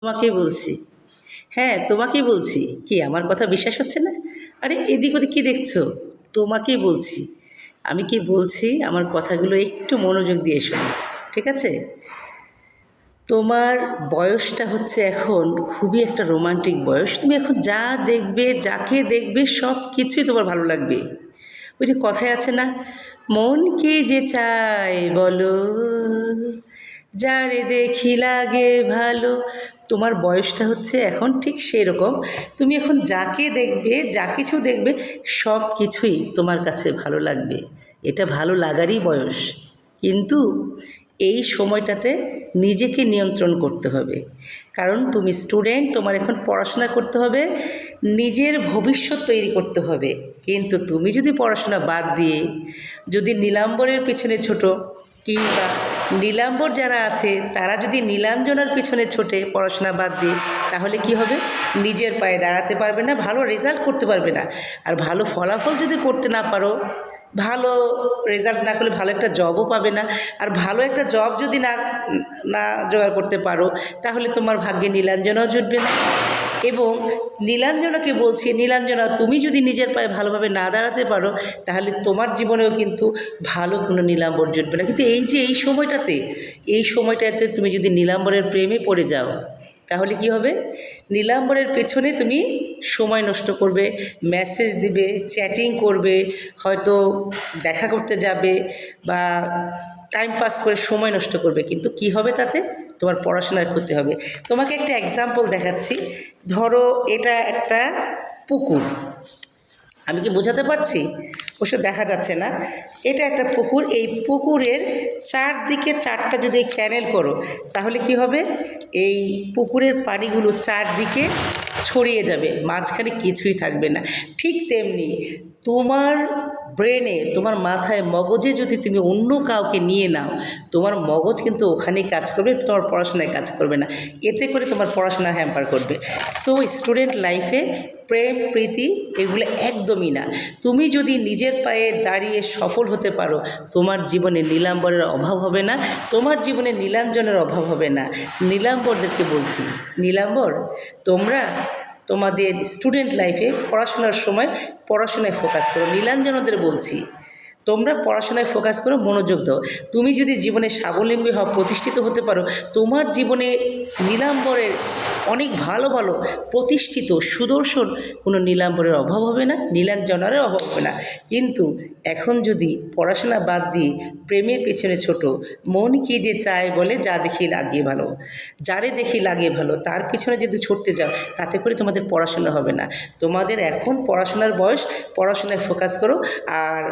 তোমাকেই বলছি। হ্যাঁ, তোমাকেই বলছি। কি আমার কথা বিশ্বাস হচ্ছে না? আরে এদিক ওদিক কী দেখছো? তোমাকেই বলছি। আমি কি বলছি আমার কথাগুলো একটু মনোযোগ দিয়ে শোনো, ঠিক আছে? তোমার বয়সটা হচ্ছে এখন খুবই একটা রোমান্টিক বয়স। তুমি এখন যা দেখবে, যাকে দেখবে সব কিছুই তোমার ভালো লাগবে। ওই যে কথায় আছে না, মন কে যে চায় বলো, যারে দেখি লাগে ভালো। তোমার বয়সটা হচ্ছে এখন ঠিক সেই রকম। তুমি এখন যাকে দেখবে, যা কিছু দেখবে সব কিছুই তোমার কাছে ভালো লাগবে। এটা ভালো লাগারই বয়স। কিন্তু এই সময়টাতে নিজেকে নিয়ন্ত্রণ করতে হবে। কারণ তুমি স্টুডেন্ট, তোমার এখন পড়াশোনা করতে হবে, নিজের ভবিষ্যৎ তৈরি করতে হবে। কিন্তু তুমি যদি পড়াশোনা বাদ দিয়ে যদি নীলাম্বরের পিছনে ছোটো, কিংবা নীলাম্বর যারা আছে তারা যদি নীলাঞ্জনার পিছনে ছোটে পড়াশোনা বাদ দিয়ে, তাহলে কি হবে? নিজের পায়ে দাঁড়াতে পারবে না, ভালো রেজাল্ট করতে পারবে না। আর ভালো ফলাফল যদি করতে না পারো, ভালো রেজাল্ট না করলে ভালো একটা জবও পাবে না। আর ভালো একটা জব যদি না না জোগাড় করতে পারো, তাহলে তোমার ভাগ্যে নীলাঞ্জনাও জুটবে না। এবং নীলাঞ্জনাকে বলছি, নীলাঞ্জনা তুমি যদি নিজের পায়ে ভালোভাবে না দাঁড়াতে পারো, তাহলে তোমার জীবনেও কিন্তু ভালো কোনো নীলাম্বর জুটবে না। কিন্তু এই যে এই সময়টাতে তুমি যদি নীলাম্বরের প্রেমে পড়ে যাও, তাহলে কি হবে? নীলাম্বরের পেছনে তুমি সময় নষ্ট করবে, মেসেজ দিবে, চ্যাটিং করবে, হয়তো দেখা করতে যাবে বা টাইম পাস করে সময় নষ্ট করবে। কিন্তু কি হবে তাতে? তোমার পড়াশোনার ক্ষতি হবে। তোমাকে একটা এক্সাম্পল দেখাচ্ছি। ধরো এটা একটা পুকুর। আমি কি বোঝাতে পারছি? অবশ্য দেখা যাচ্ছে না। এটা একটা পুকুর। এই পুকুরের চারদিকে চারটা যদি ক্যানেল করো, তাহলে কি হবে? এই পুকুরের পানিগুলো চারদিকে ছড়িয়ে যাবে, মাঝখানে কিছুই থাকবে না। ঠিক তেমনি তোমার ব্রেনে, তোমার মাথায়, মগজে যদি তুমি অন্য কাউকে নিয়ে নাও, তোমার মগজ কিন্তু ওখানেই কাজ করবে, তোমার পড়াশোনায় কাজ করবে না। এতে করে তোমার পড়াশোনা হ্যাম্পার করবে। সো স্টুডেন্ট লাইফে প্রেম প্রীতি এগুলো একদমই না। তুমি যদি নিজের পায়ে দাঁড়িয়ে সফল হতে পারো, তোমার জীবনে নীলাম্বরের অভাব হবে না, তোমার জীবনে নীলাঞ্জনের অভাব হবে না। নীলাম্বরদেরকে বলছি, নীলাম্বর তোমরা তোমাদের স্টুডেন্ট লাইফে পড়াশোনার সময় পড়াশোনায় ফোকাস করো। নীলাঞ্জনদের বলছি, তোমরা পড়াশোনায় ফোকাস করো, মনোযোগ দাও। তুমি যদি জীবনে স্বাবলম্বী হও, প্রতিষ্ঠিত হতে পারো, তোমার জীবনে নীলাম্বরের অনেক ভালো ভালো প্রতিষ্ঠিত সুদর্শন কোনো নীলাম্বরের অভাব হবে না, নীলাঞ্জনারও অভাব হবে না। কিন্তু এখন যদি পড়াশোনা বাদ দিয়ে প্রেমের পেছনে ছোট, মন কি যে চায় বলে, যা দেখি লাগে ভালো, যারে দেখি লাগে ভালো, তার পিছনে যদি ছুটতে যাও, তাতে করে তোমাদের পড়াশোনা হবে না। তোমাদের এখন পড়াশোনার বয়স, পড়াশোনায় ফোকাস করো আর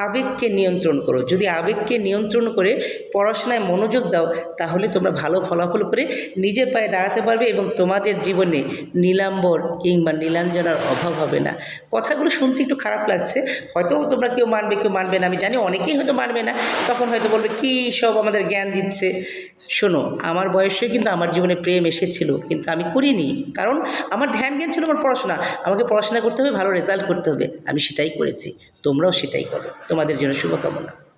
আবেগকে নিয়ন্ত্রণ করো। যদি আবেগকে নিয়ন্ত্রণ করে পড়াশোনায় মনোযোগ দাও, তাহলে তোমরা ভালো ফলাফল করে নিজের পায়ে দাঁড়াতে পারবে এবং তোমাদের জীবনে নীলাম্বর কিংবা নীলাঞ্জনার অভাব হবে না। কথাগুলো শুনতে একটু খারাপ লাগছে, হয়তো তোমরা কেউ মানবে কেউ মানবে না, আমি জানি অনেকেই হয়তো মানবে না, তখন হয়তো বলবে কী সব আমাদের জ্ঞান দিচ্ছে। শোনো, আমার বয়সে কিন্তু আমার জীবনে প্রেম এসেছিল, কিন্তু আমি করিনি, কারণ আমার ধ্যান জ্ঞান ছিল আমার পড়াশোনা। আমাকে পড়াশোনা করতে হবে, ভালো রেজাল্ট করতে হবে, আমি সেটাই করেছি। তোমরাও সেটাই করো। তোমাদের জন্য শুভকামনা।